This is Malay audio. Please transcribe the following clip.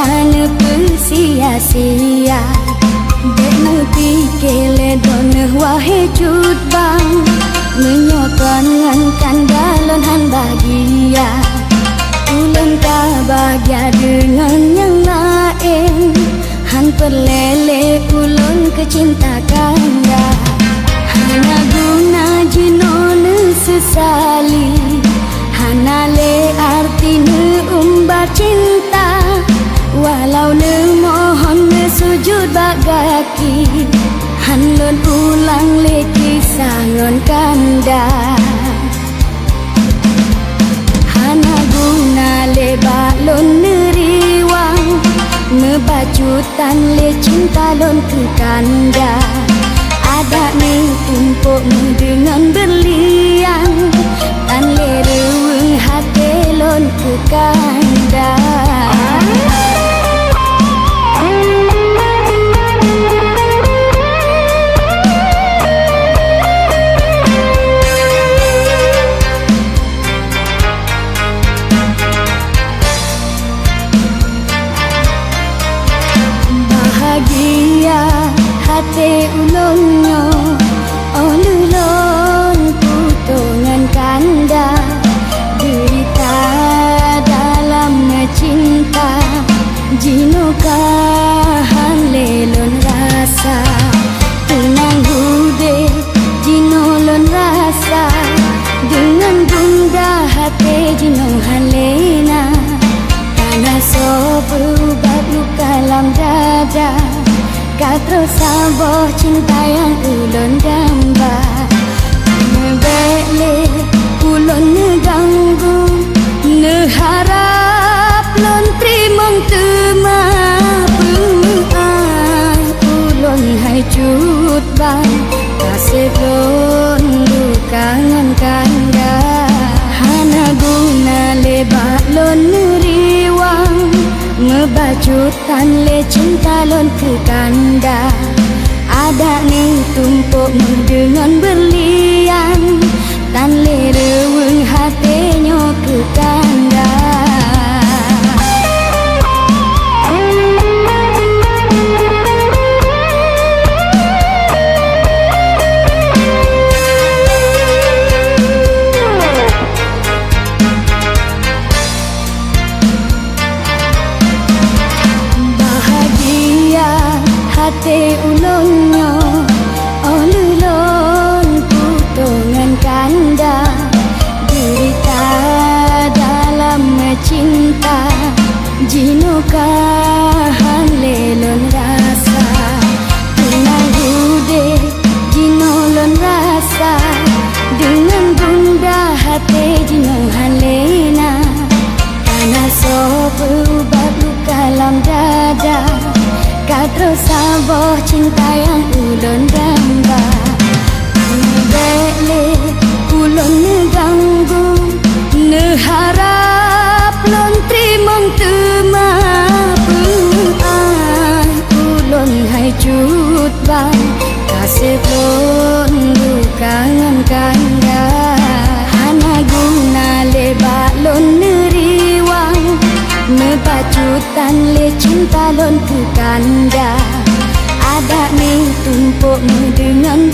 kan sia-sia Dek pikele don wahe cut bang Menyokan ngankan galon han bahagia Ulun tak bahagia dengan yang lain Han perlele ulun kecinta kanda Hana guna jinon sesali Hana le arti ne umbar cinta Walau ne mohon ne sujud bagaki Han lon ulang le kisah ngon kanda Hana guna le balon neriwang Ngebajutan le cinta lon ke kanda Ada ne tumpuk dengan berlian Tan le reweng hati lon ke kanda Bahagia hati ulunnya Olulun putungan kanda Derita dalam cinta Jinokahan lelon rasa Tenang hude jinolon rasa Dengan bunda hati jinohan lena Karena so berubah luka dalam dada Katro saboh cinta yang ulun gambar Nebele ulun neganggu Neharap lon trimong temapuan Ulun hai cut bang Kasih lon lukangan kanda Hana guna lebak lon neriwang Ngebajutan le cinta lon ke kanda Ada ni tumpuk dengan berlian Tan le reweng hatinya ke kanda Hati ulunnya Olulun putungan kanda Derita dalam cinta Jinokahan lelon rasa Tenang hude jinolon rasa Dengan bunda hati jinohan lena Karena so berubah luka dalam dada Katro saboh cinta yang ulun gambar Nebele ulun neganggu Neharap lon trimong temapuan Ulun hai cut bang Kasih lon lukangan kanda Hana guna lebak lon neriwang Ngebajutan le cinta lon ke kanda Ada ni tumpuk dengan